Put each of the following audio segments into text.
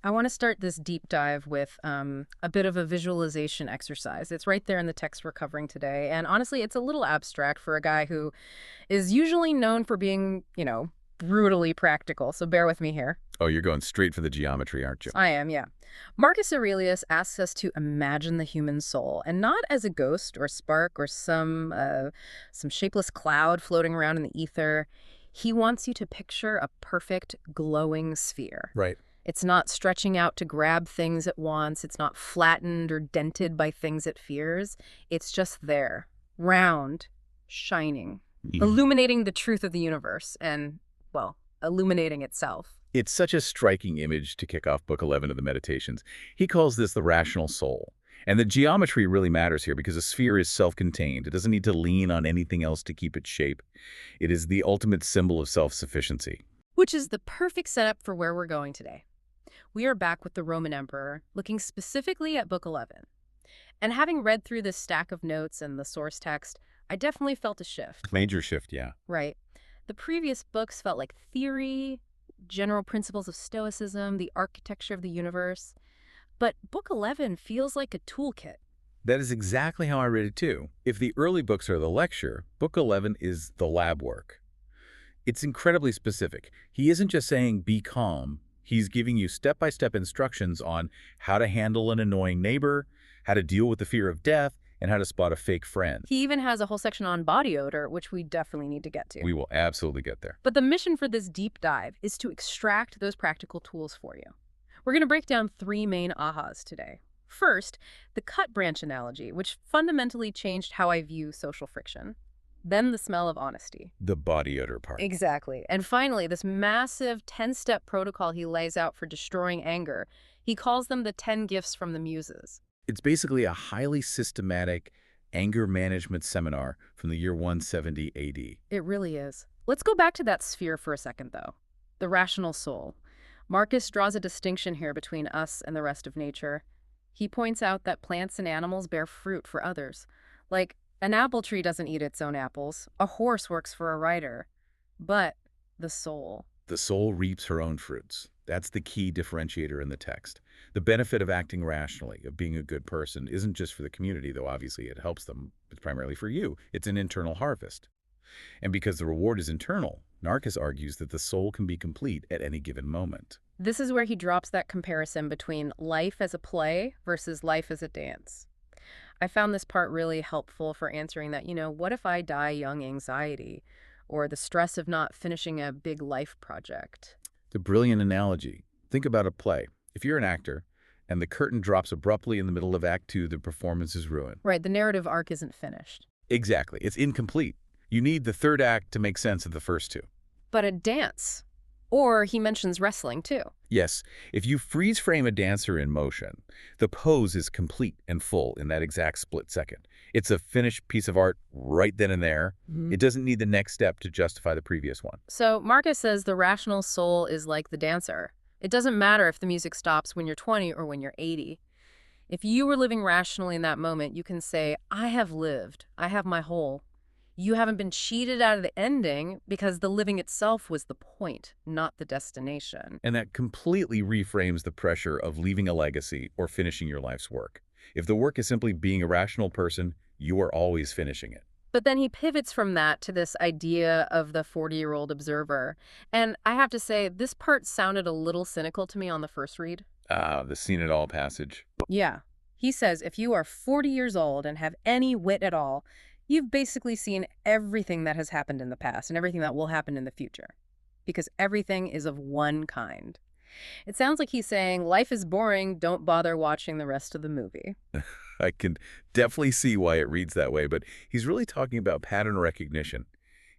I want to start this deep dive with a bit of a visualization exercise. It's right there in the text we're covering today. And honestly, it's a little abstract for a guy who is usually known for being, brutally practical. So bear with me here. Oh, you're going straight for the geometry, aren't you? I am, yeah. Marcus Aurelius asks us to imagine the human soul, and not as a ghost or spark or some shapeless cloud floating around in the ether. He wants you to picture a perfect glowing sphere. Right. It's not stretching out to grab things it wants. It's not flattened or dented by things it fears. It's just there, round, shining, illuminating the truth of the universe and, well, illuminating itself. It's such a striking image to kick off Book 11 of the Meditations. He calls this the rational soul. And the geometry really matters here because a sphere is self-contained. It doesn't need to lean on anything else to keep its shape. It is the ultimate symbol of self-sufficiency. Which is the perfect setup for where we're going today. We are back with the Roman Emperor, looking specifically at Book 11. And having read through this stack of notes and the source text, I definitely felt a shift. Major shift, yeah. Right. The previous books felt like theory, general principles of Stoicism, the architecture of the universe. But Book 11 feels like a toolkit. That is exactly how I read it too. If the early books are the lecture, Book 11 is the lab work. It's incredibly specific. He isn't just saying, be calm. He's giving you step-by-step instructions on how to handle an annoying neighbor, how to deal with the fear of death, and how to spot a fake friend. He even has a whole section on body odor, which we definitely need to get to. We will absolutely get there. But the mission for this deep dive is to extract those practical tools for you. We're going to break down three main ahas today. First, the cut branch analogy, which fundamentally changed how I view social friction. Then the smell of honesty. The body odor part. Exactly. And finally, this massive 10-step protocol he lays out for destroying anger. He calls them the 10 gifts from the muses. It's basically a highly systematic anger management seminar from the year 170 AD. It really is. Let's go back to that sphere for a second, though. The rational soul. Marcus draws a distinction here between us and the rest of nature. He points out that plants and animals bear fruit for others. Like, an apple tree doesn't eat its own apples. A horse works for a rider. But the soul. The soul reaps her own fruits. That's the key differentiator in the text. The benefit of acting rationally, of being a good person, isn't just for the community, though obviously it helps them. It's primarily for you. It's an internal harvest. And because the reward is internal, Marcus argues that the soul can be complete at any given moment. This is where he drops that comparison between life as a play versus life as a dance. I found this part really helpful for answering that, what if I die young anxiety or the stress of not finishing a big life project? It's a brilliant analogy. Think about a play. If you're an actor and the curtain drops abruptly in the middle of Act 2, the performance is ruined. Right, the narrative arc isn't finished. Exactly. It's incomplete. You need the third act to make sense of the first two. But a dance. Or he mentions wrestling, too. Yes, if you freeze frame a dancer in motion, the pose is complete and full in that exact split second. It's a finished piece of art right then and there. It doesn't need the next step to justify the previous one. So Marcus says the rational soul is like the dancer. It doesn't matter if the music stops when you're 20 or when you're 80. If you were living rationally in that moment, you can say, I have lived. I have my whole. You haven't been cheated out of the ending because the living itself was the point, not the destination. And that completely reframes the pressure of leaving a legacy or finishing your life's work. If the work is simply being a rational person, you are always finishing it. But then he pivots from that to this idea of the 40-year-old observer. And I have to say, this part sounded a little cynical to me on the first read. The seen it all passage. Yeah. He says if you are 40 years old and have any wit at all, you've basically seen everything that has happened in the past and everything that will happen in the future. Because everything is of one kind. It sounds like he's saying, life is boring, don't bother watching the rest of the movie. I can definitely see why it reads that way, but he's really talking about pattern recognition.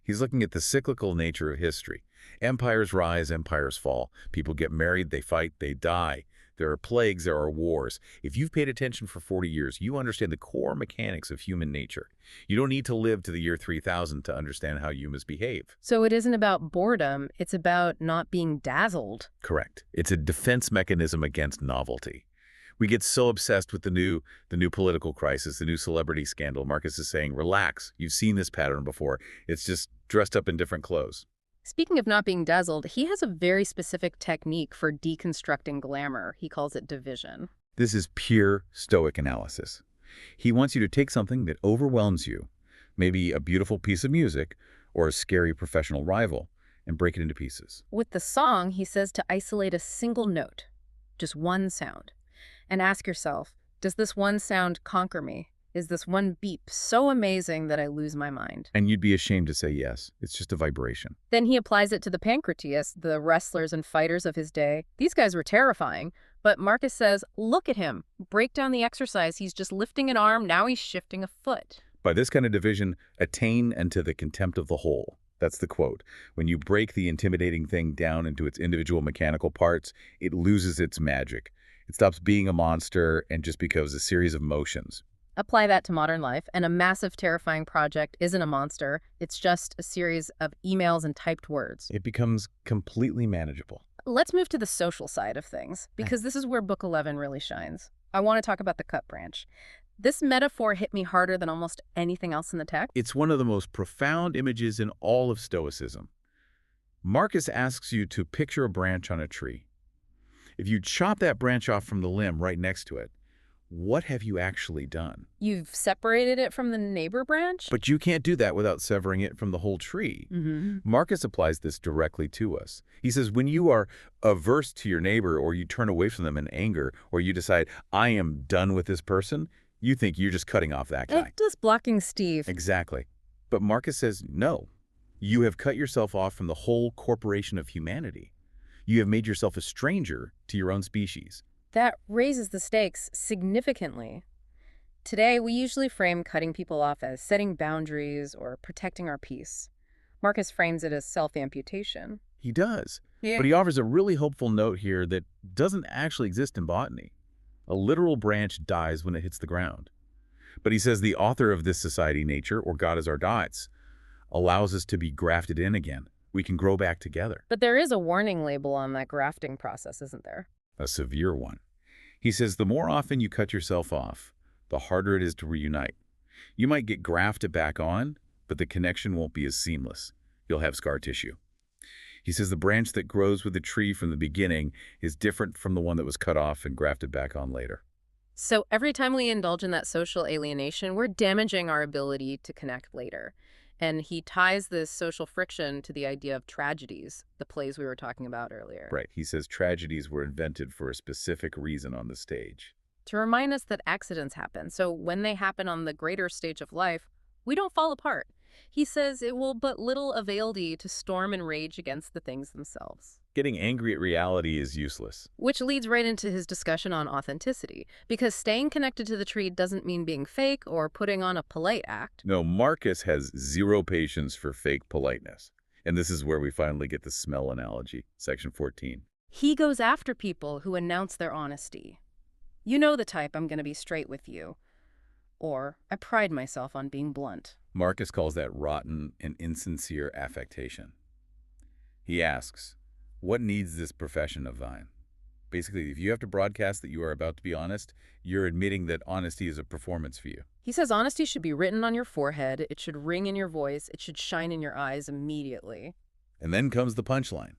He's looking at the cyclical nature of history. Empires rise, empires fall. People get married, they fight, they die. There are plagues, there are wars. If you've paid attention for 40 years, you understand the core mechanics of human nature. You don't need to live to the year 3000 to understand how humans behave. So it isn't about boredom, it's about not being dazzled. Correct. It's a defense mechanism against novelty. We get so obsessed with the new political crisis, the new celebrity scandal. Marcus is saying, relax, you've seen this pattern before. It's just dressed up in different clothes. Speaking of not being dazzled, he has a very specific technique for deconstructing glamour. He calls it division. This is pure Stoic analysis. He wants you to take something that overwhelms you, maybe a beautiful piece of music or a scary professional rival, and break it into pieces. With the song, he says to isolate a single note, just one sound, and ask yourself, does this one sound conquer me? Is this one beep so amazing that I lose my mind? And you'd be ashamed to say yes. It's just a vibration. Then he applies it to the Pancratius, the wrestlers and fighters of his day. These guys were terrifying, but Marcus says, look at him. Break down the exercise. He's just lifting an arm. Now he's shifting a foot. By this kind of division, attain unto the contempt of the whole. That's the quote. When you break the intimidating thing down into its individual mechanical parts, it loses its magic. It stops being a monster and just becomes a series of motions. Apply that to modern life, and a massive, terrifying project isn't a monster. It's just a series of emails and typed words. It becomes completely manageable. Let's move to the social side of things, because this is where Book 11 really shines. I want to talk about the cut branch. This metaphor hit me harder than almost anything else in the text. It's one of the most profound images in all of Stoicism. Marcus asks you to picture a branch on a tree. If you chop that branch off from the limb right next to it, what have you actually done? You've separated it from the neighbor branch? But you can't do that without severing it from the whole tree. Marcus applies this directly to us. He says, when you are averse to your neighbor, or you turn away from them in anger, or you decide, I am done with this person, you think you're just cutting off that guy. Just blocking Steve. Exactly. But Marcus says, no. You have cut yourself off from the whole corporation of humanity. You have made yourself a stranger to your own species. That raises the stakes significantly. Today, we usually frame cutting people off as setting boundaries or protecting our peace. Marcus frames it as self-amputation. He does. Yeah. But he offers a really hopeful note here that doesn't actually exist in botany. A literal branch dies when it hits the ground. But he says the author of this society, nature, or God is our diets, allows us to be grafted in again. We can grow back together. But there is a warning label on that grafting process, isn't there? A severe one. He says the more often you cut yourself off, the harder it is to reunite. You might get grafted back on, but the connection won't be as seamless. You'll have scar tissue. He says the branch that grows with the tree from the beginning is different from the one that was cut off and grafted back on later. So every time we indulge in that social alienation, we're damaging our ability to connect later. And he ties this social friction to the idea of tragedies, the plays we were talking about earlier. Right. He says tragedies were invented for a specific reason on the stage. To remind us that accidents happen. So when they happen on the greater stage of life, we don't fall apart. He says it will but little avail thee to storm and rage against the things themselves. Getting angry at reality is useless. Which leads right into his discussion on authenticity, because staying connected to the tree doesn't mean being fake or putting on a polite act. No, Marcus has zero patience for fake politeness. And this is where we finally get the smell analogy, section 14. He goes after people who announce their honesty. You know the type, I'm going to be straight with you. Or, I pride myself on being blunt. Marcus calls that rotten and insincere affectation. He asks, what needs this profession of thine? Basically, if you have to broadcast that you are about to be honest, you're admitting that honesty is a performance for you. He says honesty should be written on your forehead, it should ring in your voice, it should shine in your eyes immediately. And then comes the punchline.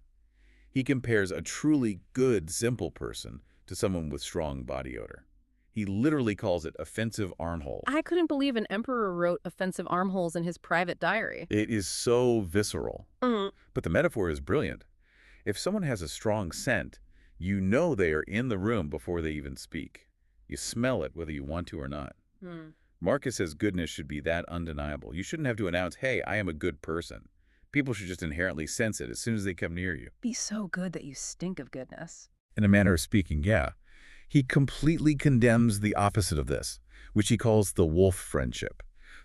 He compares a truly good, simple person to someone with strong body odor. He literally calls it offensive armholes. I couldn't believe an emperor wrote offensive armholes in his private diary. It is so visceral. But the metaphor is brilliant. If someone has a strong scent, you know they are in the room before they even speak. You smell it whether you want to or not. Marcus says goodness should be that undeniable. You shouldn't have to announce, hey, I am a good person. People should just inherently sense it as soon as they come near you. Be so good that you stink of goodness. In a manner of speaking, yeah. He completely condemns the opposite of this, which he calls the wolf friendship.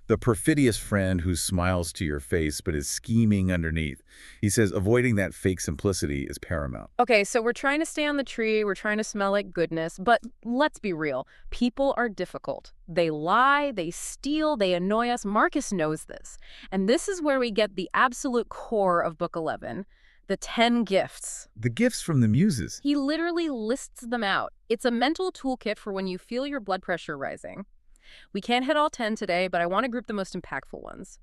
The perfidious friend who smiles to your face but is scheming underneath. He says avoiding that fake simplicity is paramount. Okay, so we're trying to stay on the tree, we're trying to smell like goodness, but let's be real. People are difficult. They lie, they steal, they annoy us. Marcus knows this. And this is where we get the absolute core of Book 11. The 10 gifts. The gifts from the muses. He literally lists them out. It's a mental toolkit for when you feel your blood pressure rising. We can't hit all 10 today, but I want to group the most impactful ones.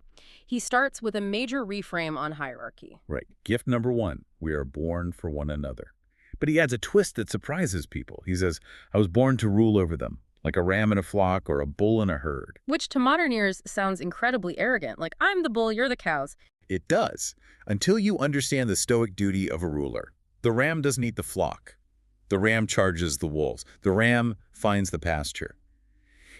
He starts with a major reframe on hierarchy. Right. Gift number 1, we are born for one another. But he adds a twist that surprises people. He says, I was born to rule over them, like a ram in a flock or a bull in a herd. Which to modern ears sounds incredibly arrogant, like I'm the bull, you're the cows. It does, until you understand the Stoic duty of a ruler. The ram doesn't eat the flock. The ram charges the wolves. The ram finds the pasture.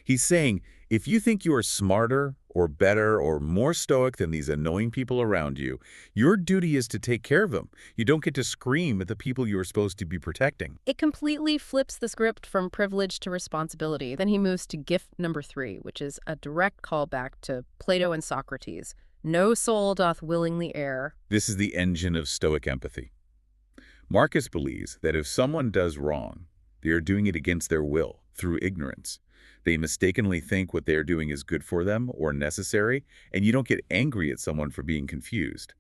He's saying, if you think you are smarter or better or more stoic than these annoying people around you, your duty is to take care of them. You don't get to scream at the people you are supposed to be protecting. It completely flips the script from privilege to responsibility. Then he moves to gift number 3, which is a direct callback to Plato and Socrates. No soul doth willingly err. This is the engine of Stoic empathy. Marcus believes that if someone does wrong, they are doing it against their will, through ignorance. They mistakenly think what they are doing is good for them or necessary, and you don't get angry at someone for being confused.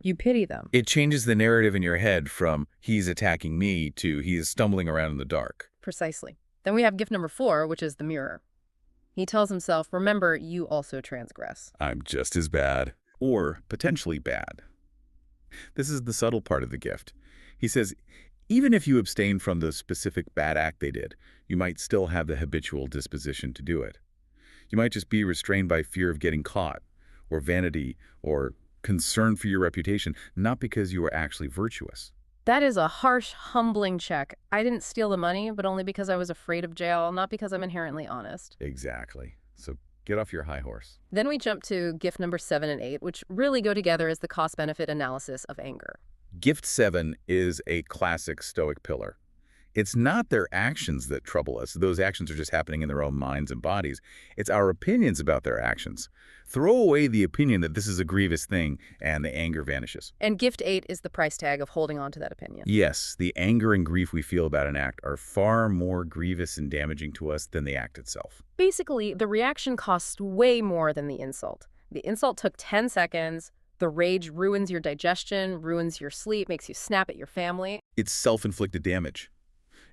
You pity them. It changes the narrative in your head from, he's attacking me, to he is stumbling around in the dark. Precisely. Then we have gift number 4, which is the mirror. He tells himself, remember, you also transgress. I'm just as bad, or potentially bad. This is the subtle part of the gift. He says, even if you abstain from the specific bad act they did, you might still have the habitual disposition to do it. You might just be restrained by fear of getting caught, or vanity, or concern for your reputation, not because you are actually virtuous. That is a harsh, humbling check. I didn't steal the money, but only because I was afraid of jail, not because I'm inherently honest. Exactly. So get off your high horse. Then we jump to gift number 7 and 8, which really go together as the cost-benefit analysis of anger. Gift 7 is a classic Stoic pillar. It's not their actions that trouble us. Those actions are just happening in their own minds and bodies. It's our opinions about their actions. Throw away the opinion that this is a grievous thing, and the anger vanishes. And gift 8 is the price tag of holding on to that opinion. Yes, the anger and grief we feel about an act are far more grievous and damaging to us than the act itself. Basically, the reaction costs way more than the insult. The insult took 10 seconds. The rage ruins your digestion, ruins your sleep, makes you snap at your family. It's self-inflicted damage.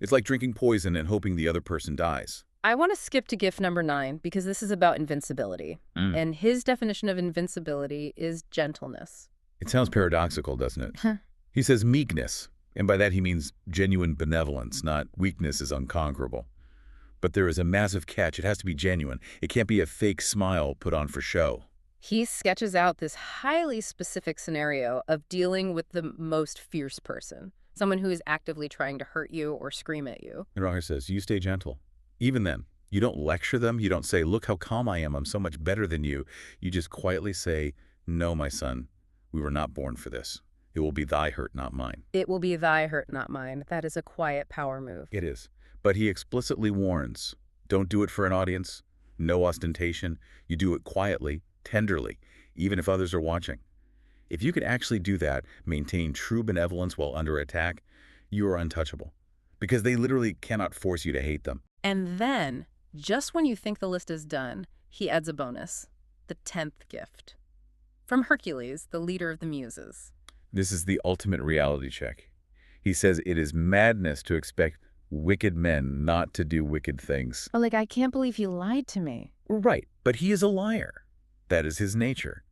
It's like drinking poison and hoping the other person dies. I want to skip to gift number 9 because this is about invincibility. And his definition of invincibility is gentleness. It sounds paradoxical, doesn't it? He says meekness, and by that he means genuine benevolence, not weakness is unconquerable. But there is a massive catch. It has to be genuine. It can't be a fake smile put on for show. He sketches out this highly specific scenario of dealing with the most fierce person, someone who is actively trying to hurt you or scream at you. And Roger says, you stay gentle. Even then, you don't lecture them. You don't say, look how calm I am. I'm so much better than you. You just quietly say, no, my son, we were not born for this. It will be thy hurt, not mine. It will be thy hurt, not mine. That is a quiet power move. It is. But he explicitly warns, don't do it for an audience. No ostentation. You do it quietly, tenderly, even if others are watching. If you can actually do that, maintain true benevolence while under attack, you are untouchable. Because they literally cannot force you to hate them. And then, just when you think the list is done, he adds a bonus, the 10th gift. From Hercules, the leader of the Muses. This is the ultimate reality check. He says it is madness to expect wicked men not to do wicked things. Like, I can't believe he lied to me. Right, but he is a liar. That is his nature.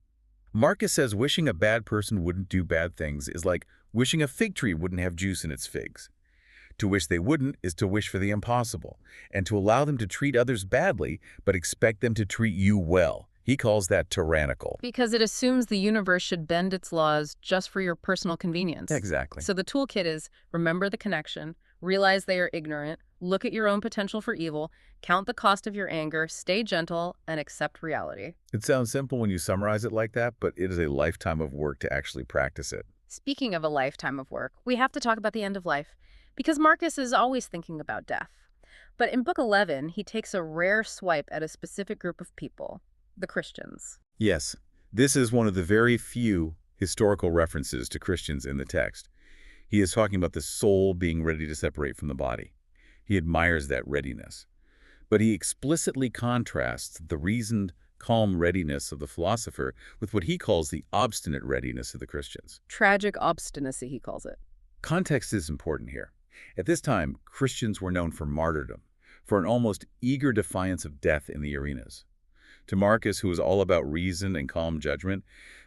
Marcus says wishing a bad person wouldn't do bad things is like wishing a fig tree wouldn't have juice in its figs. To wish they wouldn't is to wish for the impossible, and to allow them to treat others badly, but expect them to treat you well. He calls that tyrannical. Because it assumes the universe should bend its laws just for your personal convenience. Exactly. So the toolkit is remember the connection, realize they are ignorant, look at your own potential for evil, count the cost of your anger, stay gentle, and accept reality. It sounds simple when you summarize it like that, but it is a lifetime of work to actually practice it. Speaking of a lifetime of work, we have to talk about the end of life, because Marcus is always thinking about death. But in Book 11, he takes a rare swipe at a specific group of people, the Christians. Yes, this is one of the very few historical references to Christians in the text. He is talking about the soul being ready to separate from the body. He admires that readiness. But he explicitly contrasts the reasoned, calm readiness of the philosopher with what he calls the obstinate readiness of the Christians. Tragic obstinacy, he calls it. Context is important here. At this time, Christians were known for martyrdom, for an almost eager defiance of death in the arenas. To Marcus, who was all about reason and calm judgment,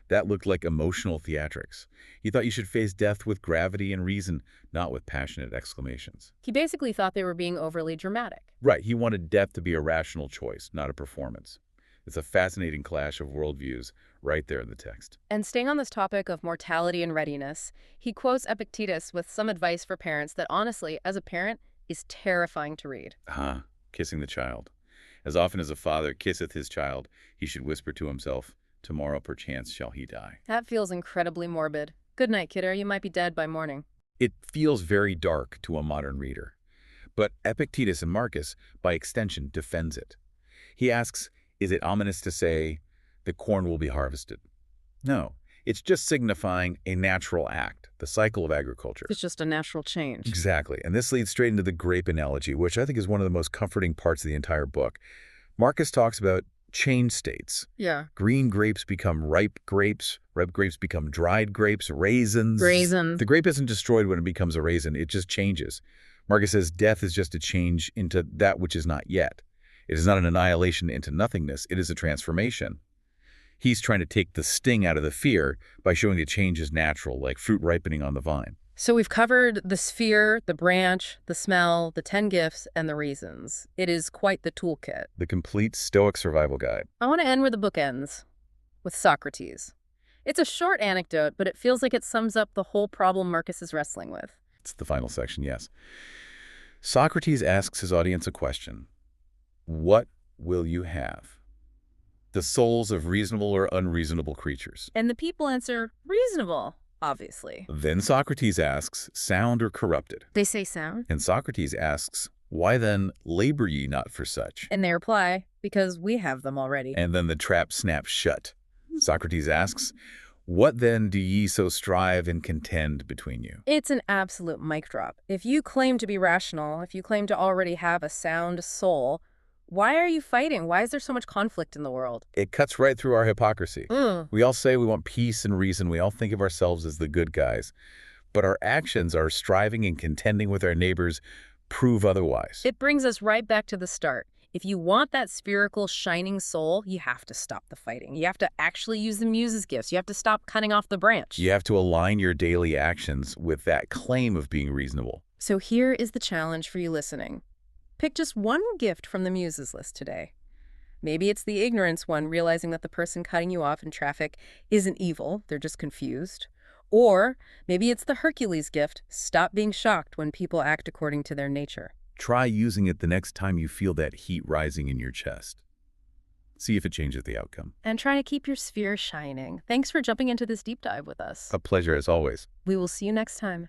that looked like emotional theatrics. He thought you should face death with gravity and reason, not with passionate exclamations. He basically thought they were being overly dramatic. Right, he wanted death to be a rational choice, not a performance. It's a fascinating clash of worldviews right there in the text. And staying on this topic of mortality and readiness, he quotes Epictetus with some advice for parents that honestly, as a parent, is terrifying to read. Kissing the child. As often as a father kisseth his child, he should whisper to himself, tomorrow perchance shall he die. That feels incredibly morbid. Good night, kiddo. You might be dead by morning. It feels very dark to a modern reader. But Epictetus and Marcus, by extension, defends it. He asks, is it ominous to say, the corn will be harvested? No, it's just signifying a natural act, the cycle of agriculture. It's just a natural change. Exactly, and this leads straight into the grape analogy, which I think is one of the most comforting parts of the entire book. Marcus talks about change states. Yeah. Green grapes become ripe grapes become dried grapes, raisins. Raisins. The grape isn't destroyed when it becomes a raisin, it just changes. Marcus says death is just a change into that which is not yet. It is not an annihilation into nothingness, it is a transformation. He's trying to take the sting out of the fear by showing the change is natural, like fruit ripening on the vine. So we've covered the sphere, the branch, the smell, the 10 gifts, and the reasons. It is quite the toolkit. The complete Stoic survival guide. I want to end where the book ends, with Socrates. It's a short anecdote, but it feels like it sums up the whole problem Marcus is wrestling with. It's the final section, yes. Socrates asks his audience a question. What will you have? The souls of reasonable or unreasonable creatures. And the people answer, reasonable, obviously. Then Socrates asks, sound or corrupted? They say sound. And Socrates asks, why then labor ye not for such? And they reply, because we have them already. And then the trap snaps shut. Socrates asks, what then do ye so strive and contend between you? It's an absolute mic drop. If you claim to be rational, if you claim to already have a sound soul, why are you fighting? Why is there so much conflict in the world? It cuts right through our hypocrisy. We all say we want peace and reason. We all think of ourselves as the good guys. But our actions, our striving and contending with our neighbors, prove otherwise. It brings us right back to the start. If you want that spherical, shining soul, you have to stop the fighting. You have to actually use the muse's gifts. You have to stop cutting off the branch. You have to align your daily actions with that claim of being reasonable. So here is the challenge for you listening. Pick just one gift from the muses list today. Maybe it's the ignorance one, realizing that the person cutting you off in traffic isn't evil, they're just confused. Or maybe it's the Hercules gift, stop being shocked when people act according to their nature. Try using it the next time you feel that heat rising in your chest. See if it changes the outcome. And try to keep your sphere shining. Thanks for jumping into this deep dive with us. A pleasure as always. We will see you next time.